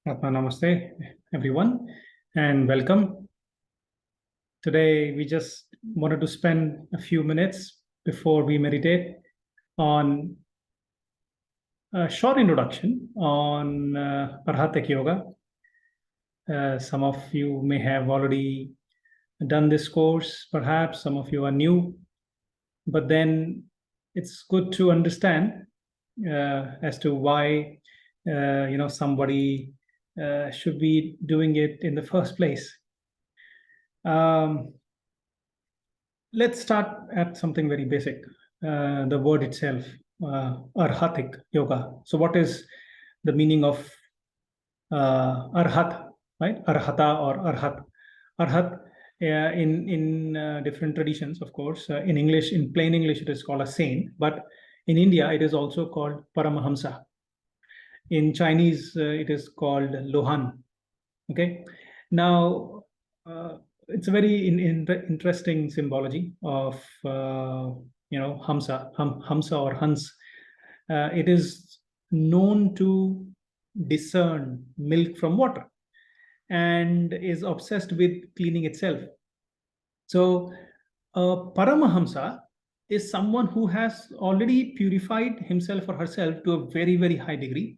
Namaste, everyone, and welcome. Today, we just wanted to spend a few minutes before we meditate on a short introduction on Arhatic Yoga. Some of you may have already done this course, perhaps some of you are new, but then it's good to understand as to why somebody should be doing it in the first place. Let's start at something very basic. The word itself, Arhatic Yoga. So, what is the meaning of Arhat, right? Arhata or Arhat. Arhat, in different traditions, of course. In English, in plain English, it is called a saint, but in India, it is also called Paramahamsa. In Chinese, it is called Lohan. Okay. Now, it's a very interesting symbology of Hamsa or Hans. It is known to discern milk from water and is obsessed with cleaning itself. So, Paramahamsa is someone who has already purified himself or herself to a very, very high degree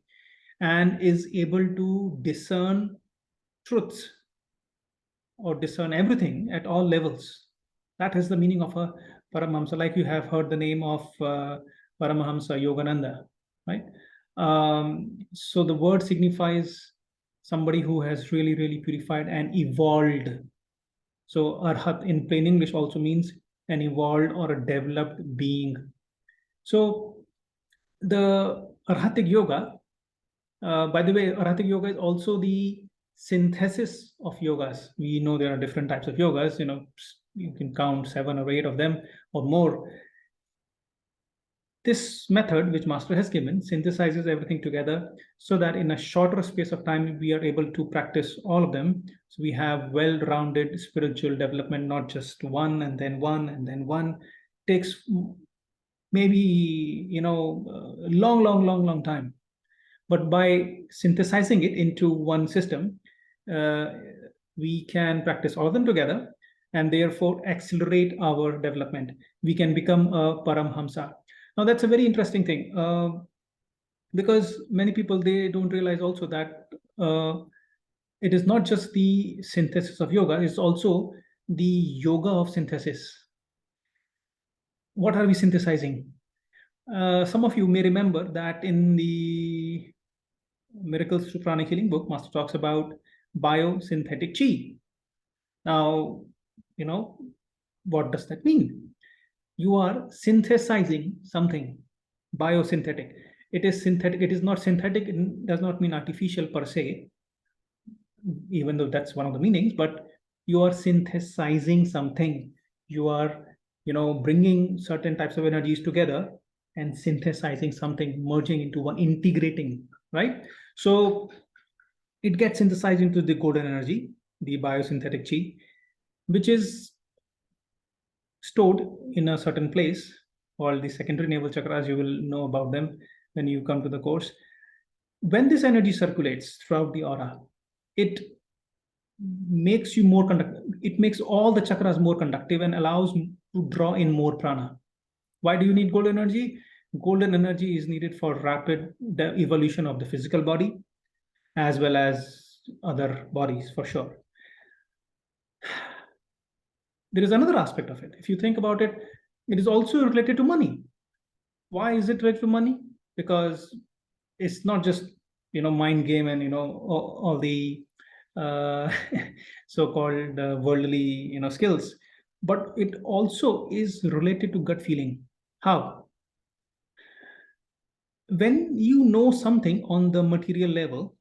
and is able to discern truths or discern everything at all levels. That is the meaning of a Paramahamsa. Like you have heard the name of Paramahamsa Yogananda, right? So the word signifies somebody who has really, really purified and evolved. So Arhat in plain English also means an evolved or a developed being. So the Arhatic Yoga, by the way, Arhatic Yoga is also the synthesis of yogas. We know there are different types of yogas, you can count 7 or 8 of them or more. This method, which Master has given, synthesizes everything together so that in a shorter space of time, we are able to practice all of them. So we have well-rounded spiritual development, not just one and then one and then one. Takes maybe, long time. But by synthesizing it into one system, we can practice all of them together and therefore accelerate our development. We can become a Paramhamsa. Now, that's a very interesting thing because many people, they don't realize also that it is not just the synthesis of yoga, it's also the yoga of synthesis. What are we synthesizing? Some of you may remember that in the Miracles to Pranic Healing book, Master talks about biosynthetic chi. Now, what does that mean? You are synthesizing something, biosynthetic. It is synthetic. It is not synthetic. It does not mean artificial per se, even though that's one of the meanings, but you are synthesizing something. You are, bringing certain types of energies together and synthesizing something, merging into one, integrating, right? So it gets synthesized into the golden energy, the biosynthetic chi, which is stored in a certain place called the secondary navel chakras. You will know about them when you come to the course. When this energy circulates throughout the aura, it makes you more conductive. It makes all the chakras more conductive and allows to draw in more prana. Why do you need golden energy? Golden energy is needed for rapid evolution of the physical body as well as other bodies, for sure. There is another aspect of it. If you think about it, it is also related to money. Why is it related to money? Because it's not just mind game and all the so-called worldly skills, but it also is related to gut feeling. How? When you know something on the material level,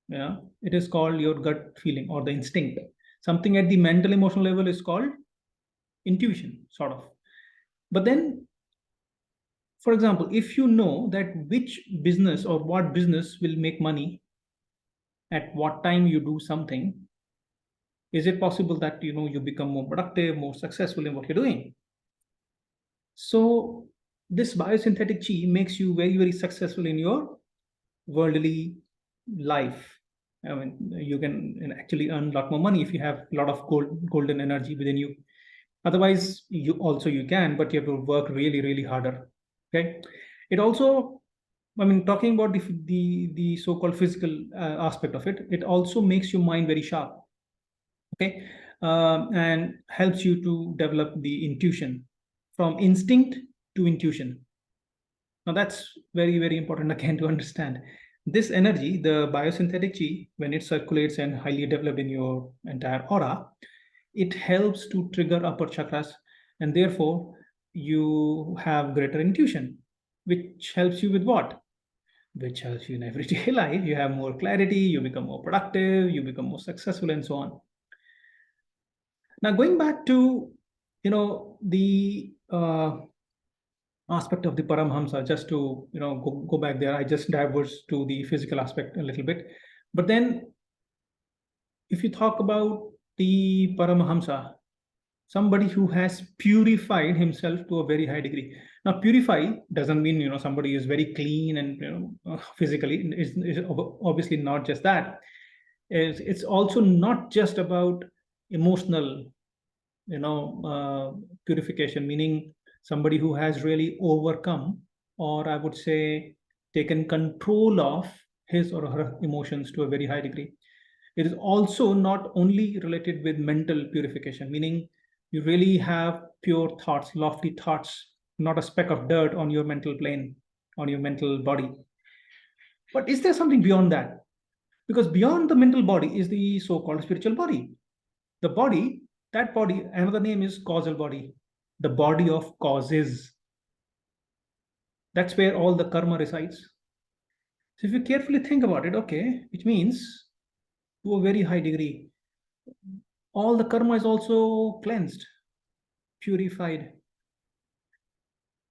it is called your gut feeling or the instinct. Something at the mental emotional level is called intuition, sort of. But then, for example, if you know that which business or what business will make money at what time you do something, is it possible that you become more productive, more successful in what you're doing? So this biosynthetic chi makes you very, very successful in your worldly life. I mean, you can actually earn a lot more money if you have a lot of golden energy within you. Otherwise, you can, but you have to work really, really harder. Okay. It also, I mean, talking about the so-called physical aspect of it, it also makes your mind very sharp. Okay. And helps you to develop the intuition from instinct to intuition. Now that's very, very important again to understand. This energy, the biosynthetic chi, when it circulates and highly developed in your entire aura, it helps to trigger upper chakras, and therefore you have greater intuition, which helps you with what? Which helps you in everyday life. You have more clarity, you become more productive, you become more successful, and so on. Now, going back to the aspect of the Paramhamsa, just to go back there, I just diverged to the physical aspect a little bit. But then, if you talk about the Paramhamsa, somebody who has purified himself to a very high degree. Now, purify doesn't mean somebody is very clean and physically. Is obviously not just that. It's also not just about emotional purification, meaning somebody who has really overcome, or I would say taken control of his or her emotions to a very high degree. It is also not only related with mental purification, meaning you really have pure thoughts, lofty thoughts, not a speck of dirt on your mental plane, on your mental body. But is there something beyond that? Because beyond the mental body is the so-called spiritual body. The body, that body, another name is causal body, the body of causes. That's where all the karma resides. So if you carefully think about it, okay, which means to a very high degree, all the karma is also cleansed, purified.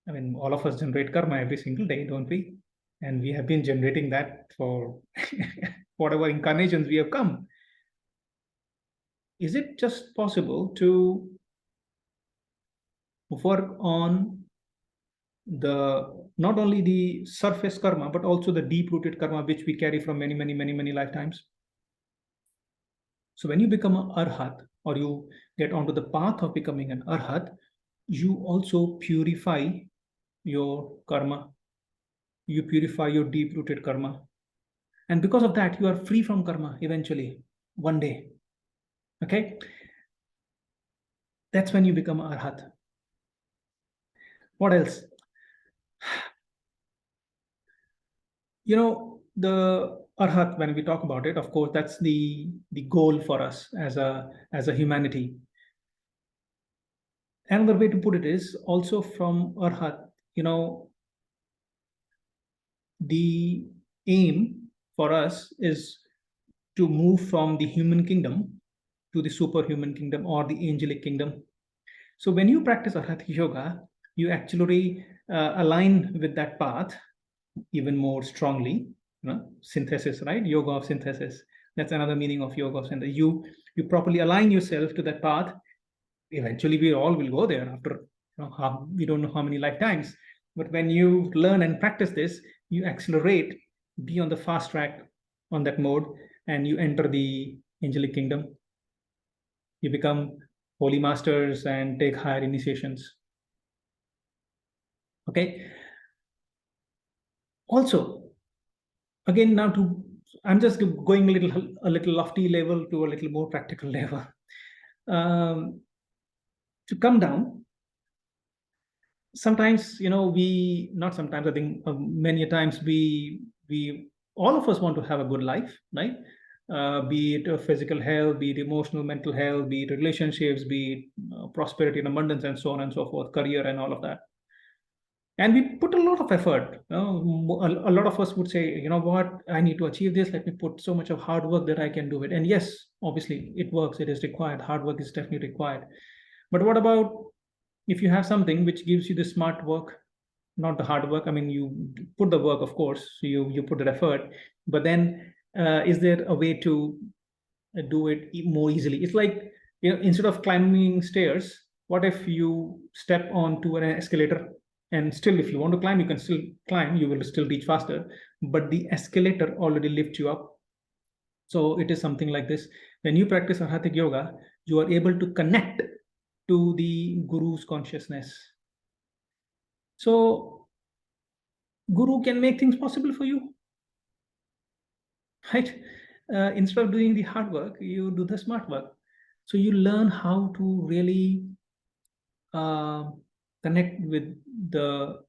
I mean, all of us generate karma every single day, don't we? And we have been generating that for whatever incarnations we have come. Is it just possible to work on the not only the surface karma, but also the deep-rooted karma which we carry from many, many, many, many lifetimes? So when you become an arhat, or you get onto the path of becoming an arhat, you also purify your karma. You purify your deep-rooted karma. And because of that, you are free from karma eventually, one day. Okay? That's when you become arhat. What else? The arhat, when we talk about it, of course, that's the goal for us as a humanity. Another way to put it is also from arhat, the aim for us is to move from the human kingdom to the superhuman kingdom or the angelic kingdom. So when you practice Arhatic Yoga, you actually align with that path even more strongly. Synthesis, right? Yoga of synthesis. That's another meaning of yoga of synthesis. You properly align yourself to that path. Eventually, we all will go there after we don't know how many lifetimes. But when you learn and practice this, you accelerate, be on the fast track on that mode, and you enter the angelic kingdom. You become holy masters and take higher initiations. Okay. Also, again, now I'm just going a little lofty level to a little more practical level. To come down, sometimes not sometimes, I think many times we all of us want to have a good life, right? Be it physical health, be it emotional, mental health, be it relationships, be it prosperity and abundance, and so on and so forth, career and all of that. And we put a lot of effort. A lot of us would say, you know what, I need to achieve this. Let me put so much of hard work that I can do it. And yes, obviously, it works. It is required. Hard work is definitely required. But what about if you have something which gives you the smart work, not the hard work? I mean, you put the work, of course, so you put the effort, but then is there a way to do it more easily? It's like, instead of climbing stairs, what if you step onto an escalator? And still, if you want to climb, you can still climb, you will still reach faster, but the escalator already lifts you up. So it is something like this. When you practice Arhatic Yoga, you are able to connect to the Guru's consciousness. So Guru can make things possible for you, right? Instead of doing the hard work, you do the smart work. So you learn how to really uh, connect with the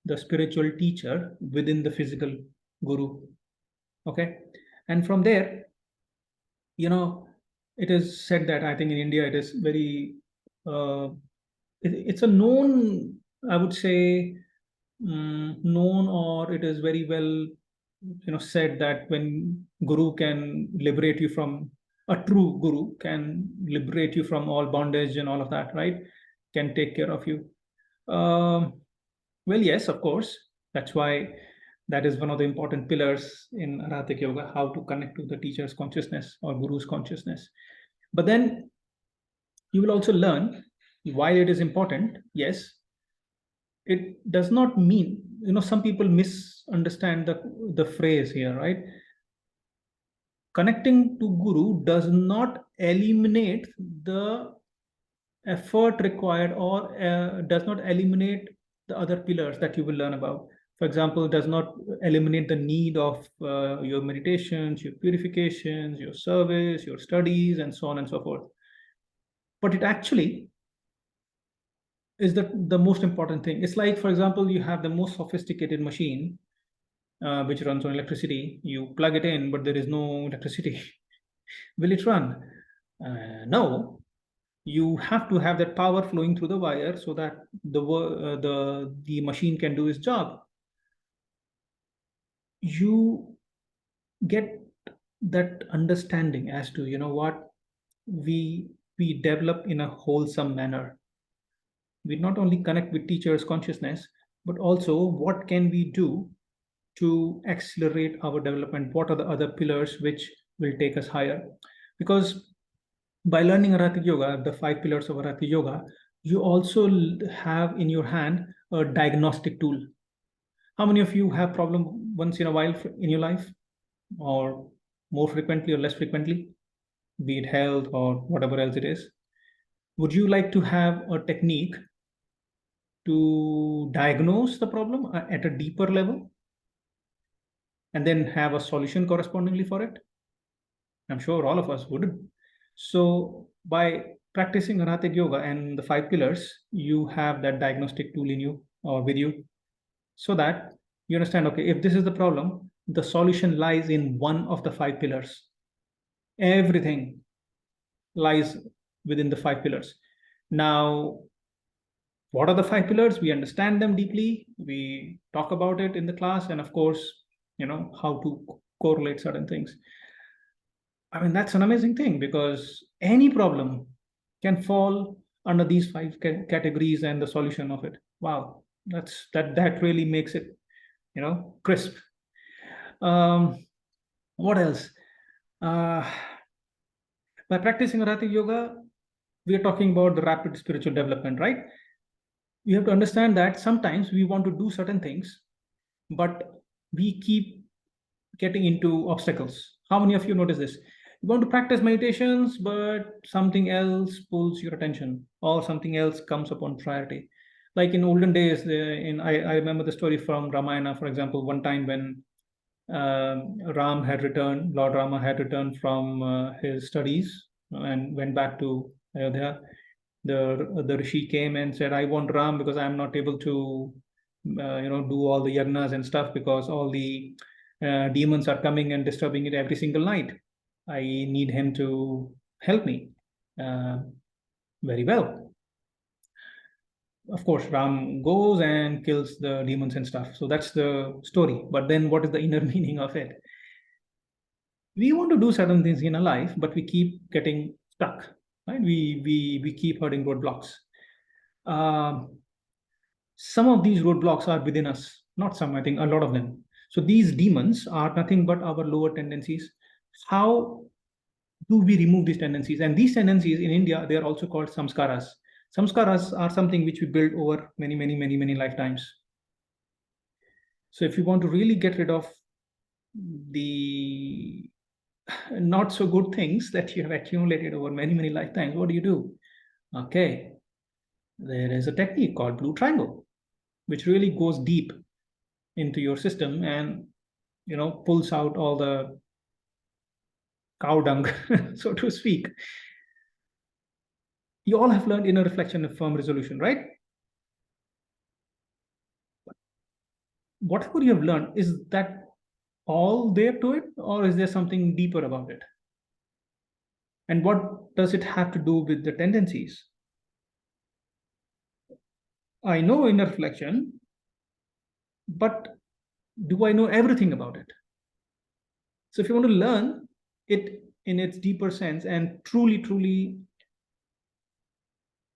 the spiritual teacher within the physical guru. Okay, and from there, you know, it is said that I think in India it is very uh, it's a known, I would say, known, or it is very well, said that when guru can liberate you from, a true guru can liberate you from all bondage and all of that, right? Can take care of you. um, well, yes, of course. That's why that is one of the important pillars in Arhatic Yoga, how to connect to the teacher's consciousness or guru's consciousness. But then you will also learn why it is important. Yes, it does not mean, some people misunderstand the phrase here, right? Connecting to guru does not eliminate the effort required, or does not eliminate the other pillars that you will learn about. For example, does not eliminate the need of your meditations, your purifications, your service, your studies, and so on and so forth. But it actually is the most important thing. It's like, for example, you have the most sophisticated machine which runs on electricity. You plug it in, but there is no electricity. Will it run? No. You have to have that power flowing through the wire so that the machine can do its job. You get that understanding as to, what, we develop in a wholesome manner. We not only connect with teachers consciousness, but also what can we do to accelerate our development? What are the other pillars which will take us higher? Because by learning Arhatic Yoga, the 5 pillars of Arhatic Yoga, you also have in your hand a diagnostic tool. How many of you have problem once in a while in your life, or more frequently or less frequently, be it health or whatever else it is? Would you like to have a technique to diagnose the problem at a deeper level and then have a solution correspondingly for it? I'm sure all of us would. So by practicing Arhatic Yoga and the 5 pillars, you have that diagnostic tool in you or with you, so that you understand, okay, if this is the problem, the solution lies in one of the 5 pillars. Everything lies within the 5 pillars. Now, what are the 5 pillars? We understand them deeply. We talk about it in the class, and of course, how to correlate certain things. I mean, that's an amazing thing, because any problem can fall under these 5 categories and the solution of it. Wow, that really makes it, crisp. What else? Uh, by practicing Arhatic Yoga, we are talking about the rapid spiritual development, right? You have to understand that sometimes we want to do certain things, but we keep getting into obstacles. How many of you notice this? You want to practice meditations, but something else pulls your attention, or something else comes upon priority. Like in olden days, I remember the story from Ramayana, for example, one time when Lord Rama had returned from his studies and went back to Ayodhya. The rishi came and said, "I want Ram because I am not able to, do all the yagnas and stuff, because all the demons are coming and disturbing it every single night. I need him to help me." Uh, Very well. Of course, Ram goes and kills the demons and stuff. So that's the story. But then, what is the inner meaning of it? We want to do certain things in our life, but we keep getting stuck, right? We keep hurting roadblocks. Um, some of these roadblocks are within us, not some, I think a lot of them. So these demons are nothing but our lower tendencies. How do we remove these tendencies? And these tendencies in India, they are also called samskaras. Samskaras are something which we build over many, many, many, many lifetimes. So if you want to really get rid of the not so good things that you have accumulated over many, many lifetimes, what do? Okay, there is a technique called blue triangle, which really goes deep into your system and pulls out all the cow dung, so to speak. You all have learned inner reflection and firm resolution, right? Whatever you have learned, is that all there to it, or is there something deeper about it? And what does it have to do with the tendencies? I know inner reflection, but do I know everything about it? So if you want to learn it in its deeper sense and truly, truly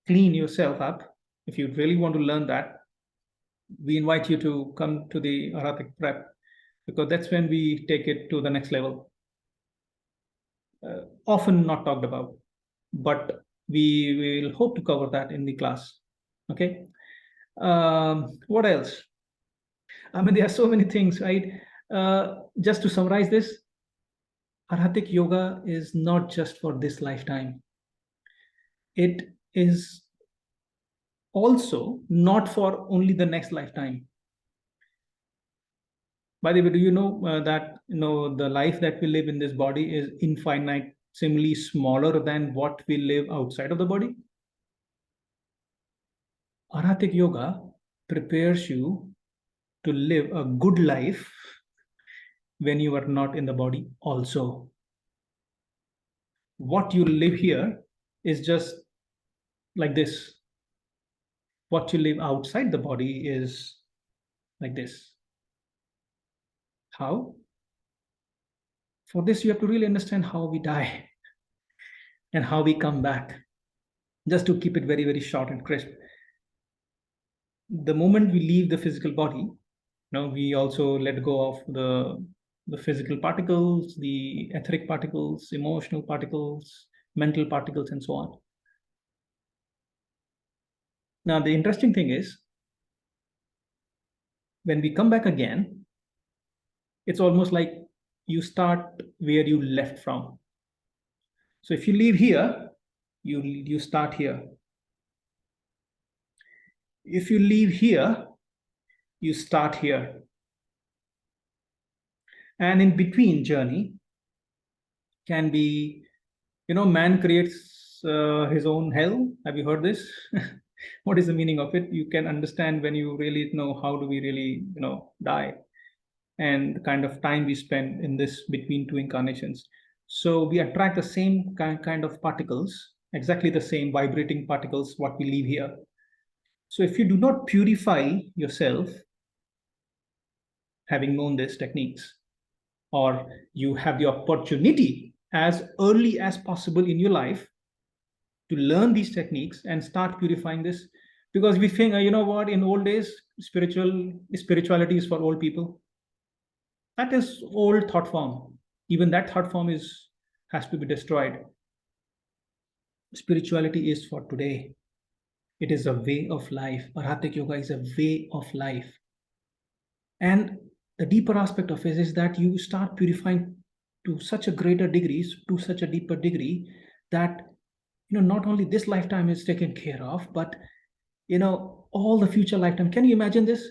clean yourself up, if you really want to learn that, we invite you to come to the Arhatic prep, because that's when we take it to the next level. Often not talked about, but we will hope to cover that in the class. Okay. What else? I mean, there are so many things, right? Just to summarize this, Arhatic Yoga is not just for this lifetime. It is also not for only the next lifetime. By the way, do you know that the life that we live in this body is infinitely smaller than what we live outside of the body? Arhatic Yoga prepares you to live a good life when you are not in the body also. What you live here is just like this. What you live outside the body is like this. How? For this, you have to really understand how we die and how we come back. Just to keep it very, very short and crisp. The moment we leave the physical body, we also let go of the physical particles, the etheric particles, emotional particles, mental particles, and so on. Now, the interesting thing is, when we come back again, it's almost like you start where you left from. So if you leave here, you start here. If you leave here, you start here. And in between journey can be, man creates his own hell. Have you heard this? What is the meaning of it? You can understand when you really know how do we really, die, and the kind of time we spend in this between two incarnations. So we attract the same kind of particles, exactly the same vibrating particles, what we leave here. So if you do not purify yourself, having known these techniques, or you have the opportunity as early as possible in your life to learn these techniques and start purifying this, because we think, what, in old days, spirituality is for old people. That is old thought form. Even that thought form has to be destroyed. Spirituality is for today. It is a way of life. Arhatic Yoga is a way of life. And the deeper aspect of it is that you start purifying to such a greater degree, to such a deeper degree, that not only this lifetime is taken care of, but all the future lifetime. Can you imagine this?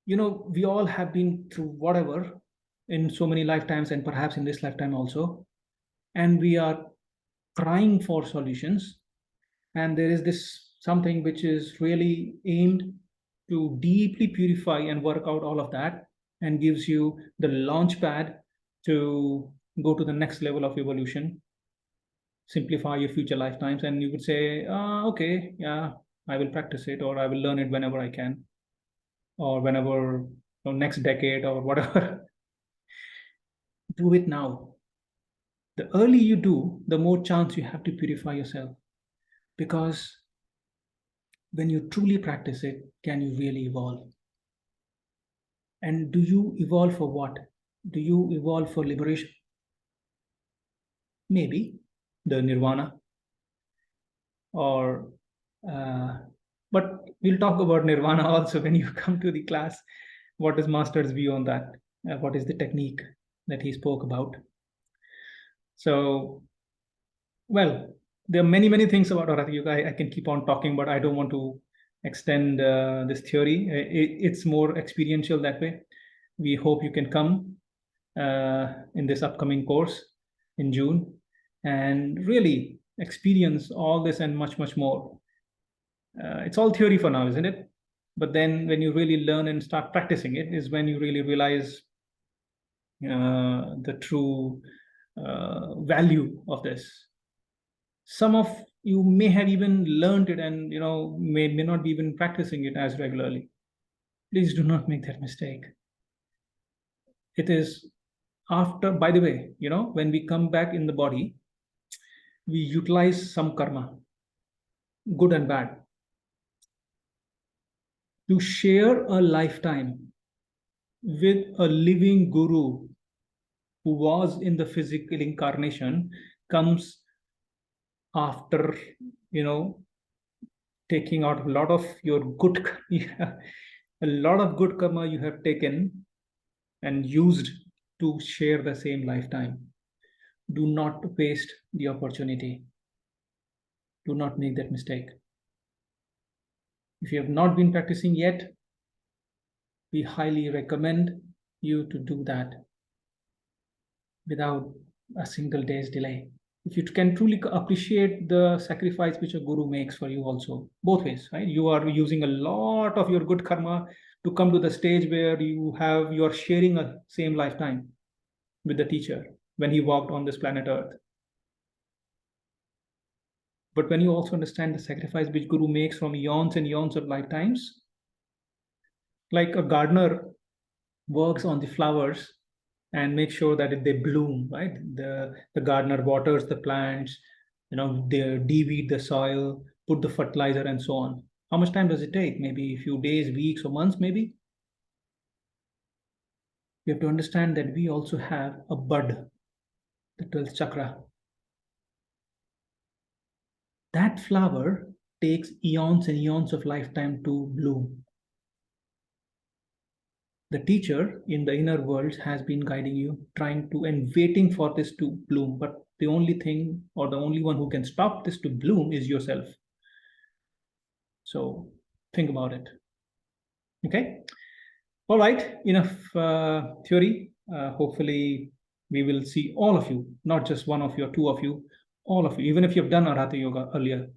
We all have been through whatever in so many lifetimes, and perhaps in this lifetime also, and we are crying for solutions. And there is this something which is really aimed to deeply purify and work out all of that, and gives you the launch pad to go to the next level of evolution, simplify your future lifetimes. And you would say, okay, yeah, I will practice it, or I will learn it whenever I can, or whenever, next decade or whatever. Do it now. The earlier you do, the more chance you have to purify yourself. Because when you truly practice it, can you really evolve? And do you evolve for what? Do you evolve for liberation? Maybe the nirvana, or but we'll talk about nirvana also when you come to the class. What is master's view on that? What is the technique that he spoke about? So, well, there are many, many things about Arhatic Yoga I can keep on talking, but I don't want to extend this theory. It's more experiential that way. We hope you can come in this upcoming course in June and really experience all this and much, much more. It's all theory for now, isn't it? But then when you really learn and start practicing it is when you really realize the true value of this. Some of you may have even learned it and may not be even practicing it as regularly. Please do not make that mistake. It is after, by the way, when we come back in the body, we utilize some karma, good and bad, to share a lifetime with a living guru who was in the physical incarnation, comes after taking out a lot of your good a lot of good karma you have taken and used to share the same lifetime. Do not waste the opportunity. Do not make that mistake. If you have not been practicing yet, we highly recommend you to do that without a single day's delay. If you can truly appreciate the sacrifice which a guru makes for you also, both ways, right? You are using a lot of your good karma to come to the stage where you are sharing a same lifetime with the teacher when he walked on this planet Earth. But when you also understand the sacrifice which guru makes from eons and eons of lifetimes, like a gardener works on the flowers and make sure that they bloom, right? The gardener waters the plants, they de-weed the soil, put the fertilizer and so on. How much time does it take? Maybe a few days, weeks, or months, maybe. You have to understand that we also have a bud, the 12th chakra. That flower takes eons and eons of lifetime to bloom. The teacher in the inner world has been guiding you, trying to and waiting for this to bloom. But the only thing or the only one who can stop this to bloom is yourself. So think about it. Okay. All right. Enough theory. Hopefully, we will see all of you, not just one of you or two of you, all of you. Even if you've done Arhathic Yoga earlier,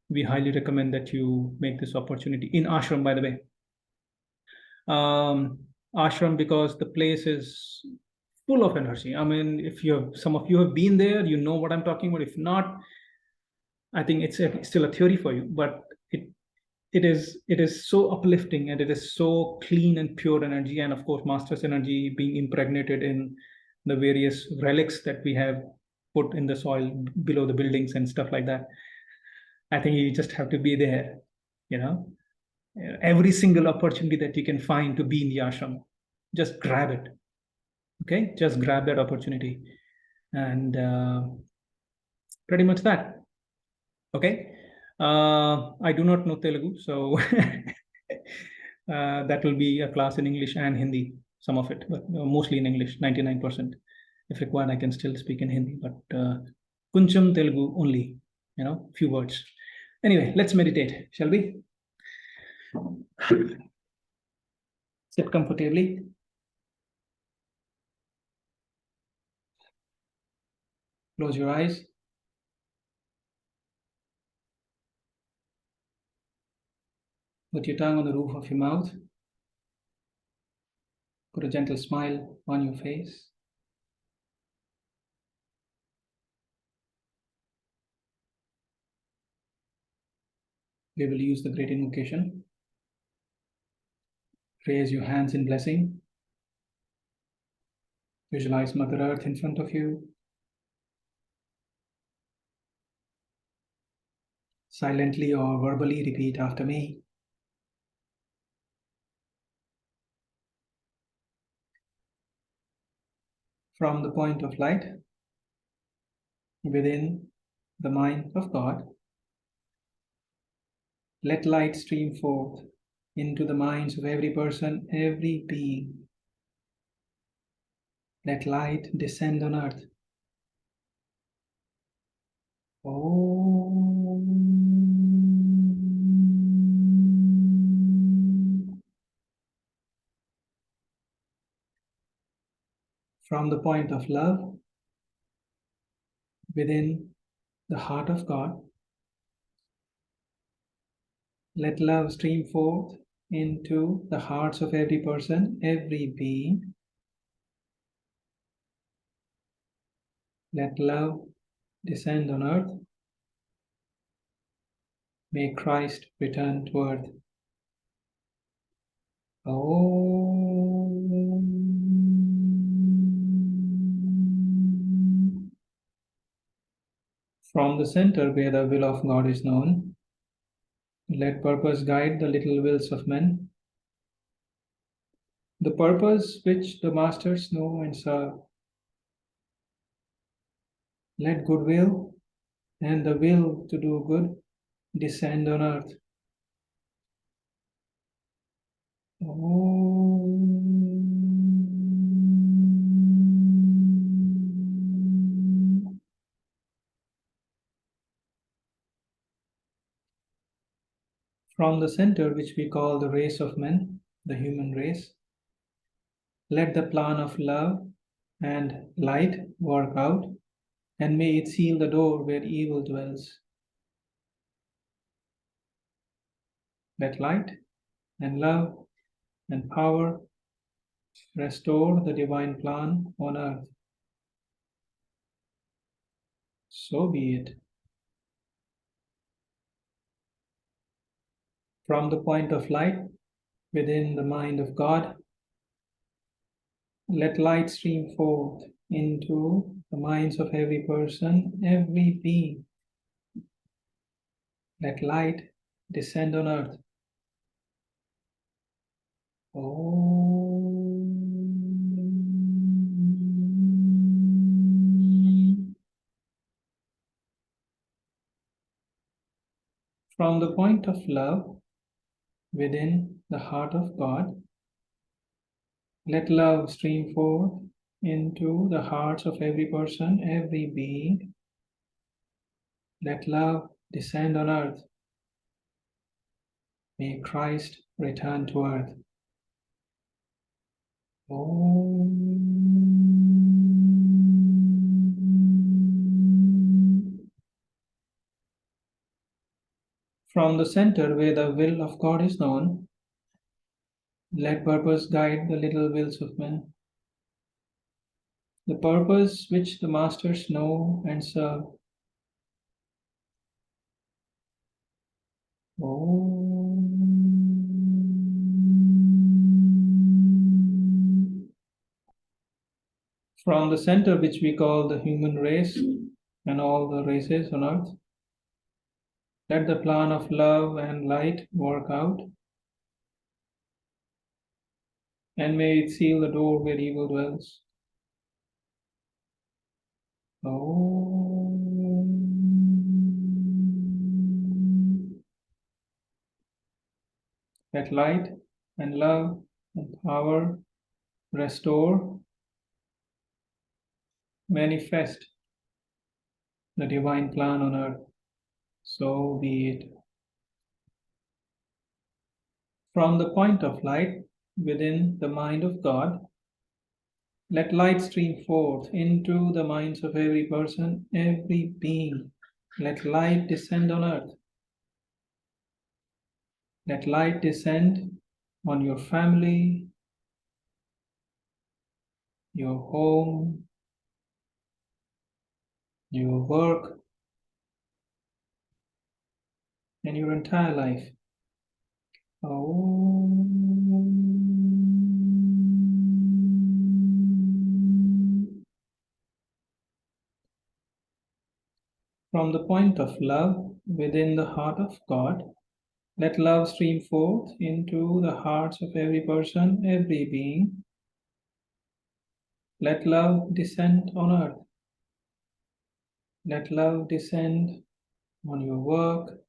we highly recommend that you make this opportunity in ashram, by the way. Ashram, because the place is full of energy. I mean, if some of you have been there, you know what I'm talking about. If not, I think it's still a theory for you, but it is so uplifting and it is so clean and pure energy, and of course master's energy being impregnated in the various relics that we have put in the soil below the buildings and stuff like that. I think you just have to be there, every single opportunity that you can find to be in the ashram, just grab it. Okay, just grab that opportunity, and pretty much that. Okay. I do not know Telugu, so that will be a class in English and Hindi, some of it, but mostly in English, 99%. If required, I can still speak in Hindi, but Kuncham Telugu only, few words. Anyway, let's meditate, shall we? Sit comfortably. Close your eyes. Put your tongue on the roof of your mouth. Put a gentle smile on your face. We will use the great invocation. Raise your hands in blessing. Visualize Mother Earth in front of you. Silently or verbally repeat after me. From the point of light within the mind of God, let light stream forth into the minds of every person, every being. Let light descend on earth From the point of love within the heart of God, let love stream forth into the hearts of every person, every being. Let love descend on earth. May Christ return to earth. From the center where the will of God is known, let purpose guide the little wills of men. The purpose which the masters know and serve. Let goodwill and the will to do good descend on earth. From the center, which we call the race of men, the human race, let the plan of love and light work out, and may it seal the door where evil dwells. Let light and love and power restore the divine plan on earth. So be it. From the point of light within the mind of God, let light stream forth into the minds of every person, every being. Let light descend on earth. From the point of love within the heart of God, let love stream forth into the hearts of every person, every being. Let love descend on earth. May Christ return to earth. From the center where the will of God is known, let purpose guide the little wills of men. The purpose which the masters know and serve. From the center which we call the human race and all the races on earth, let the plan of love and light work out, and may it seal the door where evil dwells. Let light and love and power restore, manifest the divine plan on earth. So be it. From the point of light within the mind of God, let light stream forth into the minds of every person, every being. Let light descend on earth. Let light descend on your family, your home, your work, and your entire life. From the point of love within the heart of God, let love stream forth into the hearts of every person, every being. Let love descend on earth. Let love descend on your work,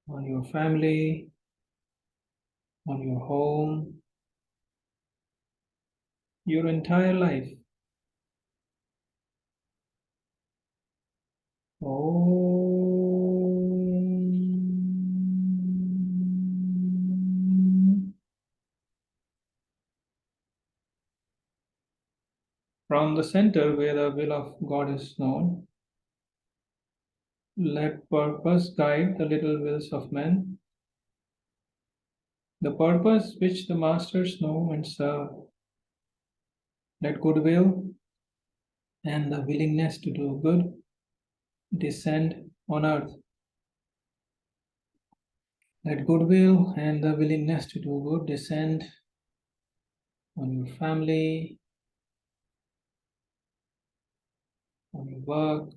on your family, on your home, your entire life. From the center where the will of God is known, let purpose guide the little wills of men, the purpose which the masters know and serve. Let goodwill and the willingness to do good descend on earth. Let goodwill and the willingness to do good descend on your family, on your work,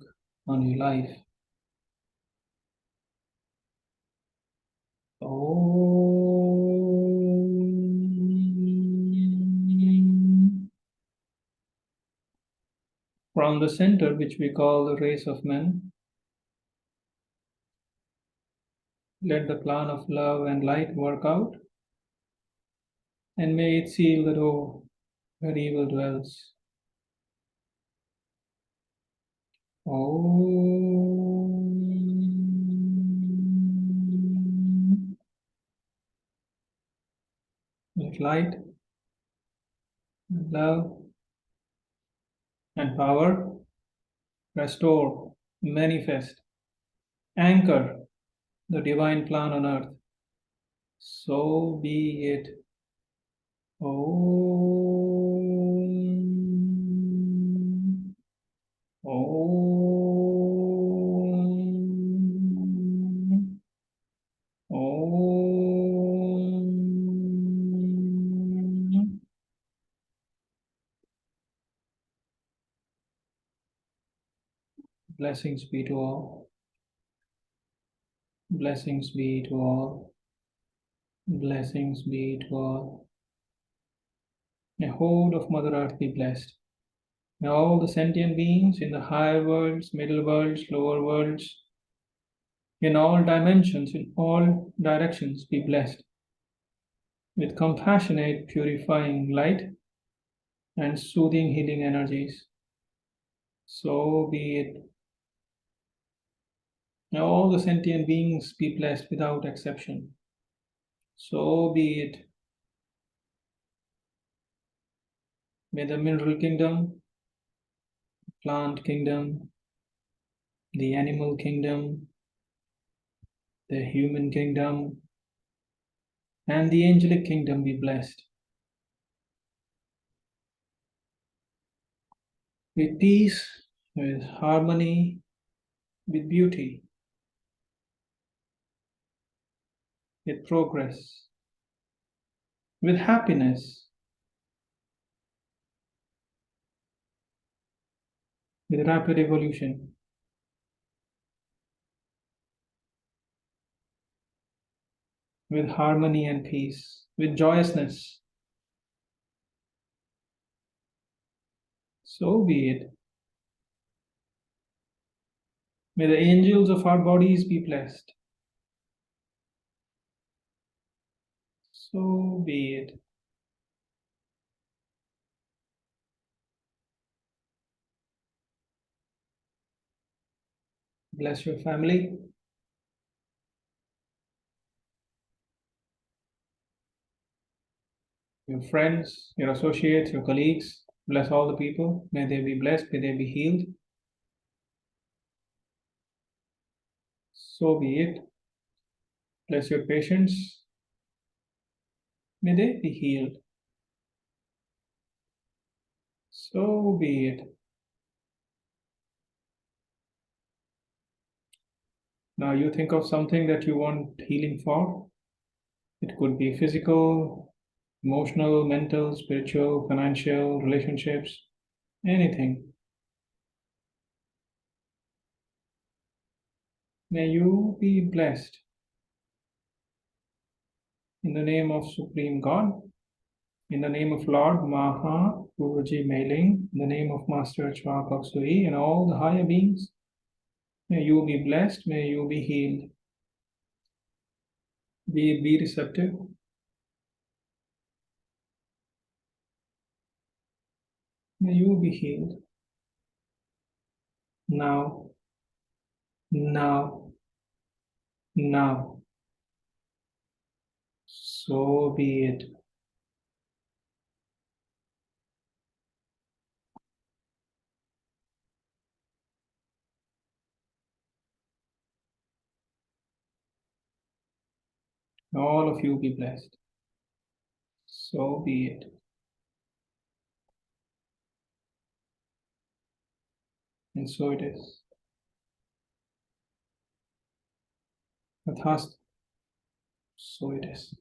on your life. Om. From the center, which we call the race of men, let the plan of love and light work out, and may it seal the door where evil dwells. Om. Let light, love, and power restore, manifest, anchor the divine plan on earth. So be it. Om. Om. Om. Blessings be to all. Blessings be to all. Blessings be to all. May whole of Mother Earth be blessed. May all the sentient beings in the higher worlds, middle worlds, lower worlds, in all dimensions, in all directions, be blessed with compassionate, purifying light and soothing, healing energies. So be it. May all the sentient beings be blessed without exception. So be it. May the mineral kingdom, plant kingdom, the animal kingdom, the human kingdom, and the angelic kingdom be blessed with peace, with harmony, with beauty, with progress, with happiness, with rapid evolution, with harmony and peace, with joyousness. So be it. May the angels of our bodies be blessed. So be it. Bless your family. Your friends, your associates, your colleagues. Bless all the people. May they be blessed. May they be healed. So be it. Bless your patients. May they be healed. So be it. Now you think of something that you want healing for. It could be physical, emotional, mental, spiritual, financial, relationships, anything. May you be blessed in the name of Supreme God, in the name of Lord Maha Guruji Mailing, in the name of Master Chua Kok Sui, and all the higher beings. May you be blessed, may you be healed. Be receptive. May you be healed. Now, now, now. So be it. All of you be blessed. So be it. And so it is. Athast. So it is.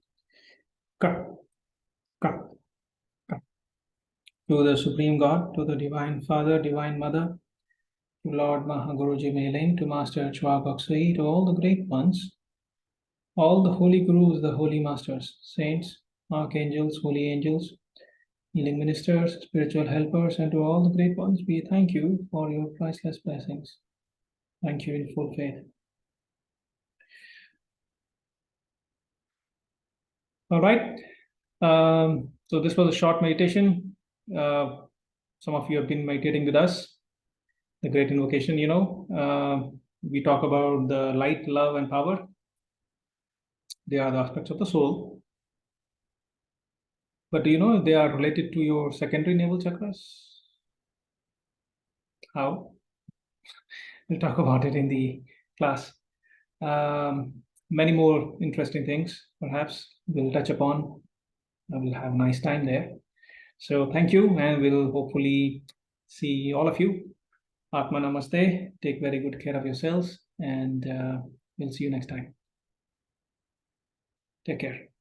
Cut, cut, cut. To the Supreme God, to the Divine Father, Divine Mother, to Lord Mahaguruji Mailing, to Master Chwagoksui, to all the great ones, all the holy gurus, the holy masters, saints, archangels, holy angels, healing ministers, spiritual helpers, and to all the great ones, we thank you for your priceless blessings. Thank you in full faith. All right. So this was a short meditation. Some of you have been meditating with us. The great invocation, we talk about the light, love, and power. They are the aspects of the soul. But do you know they are related to your secondary navel chakras? How? We'll talk about it in the class. Many more interesting things, perhaps, we'll touch upon. We'll have a nice time there. So thank you, and we'll hopefully see all of you. Atma Namaste. Take very good care of yourselves, and we'll see you next time. Take care.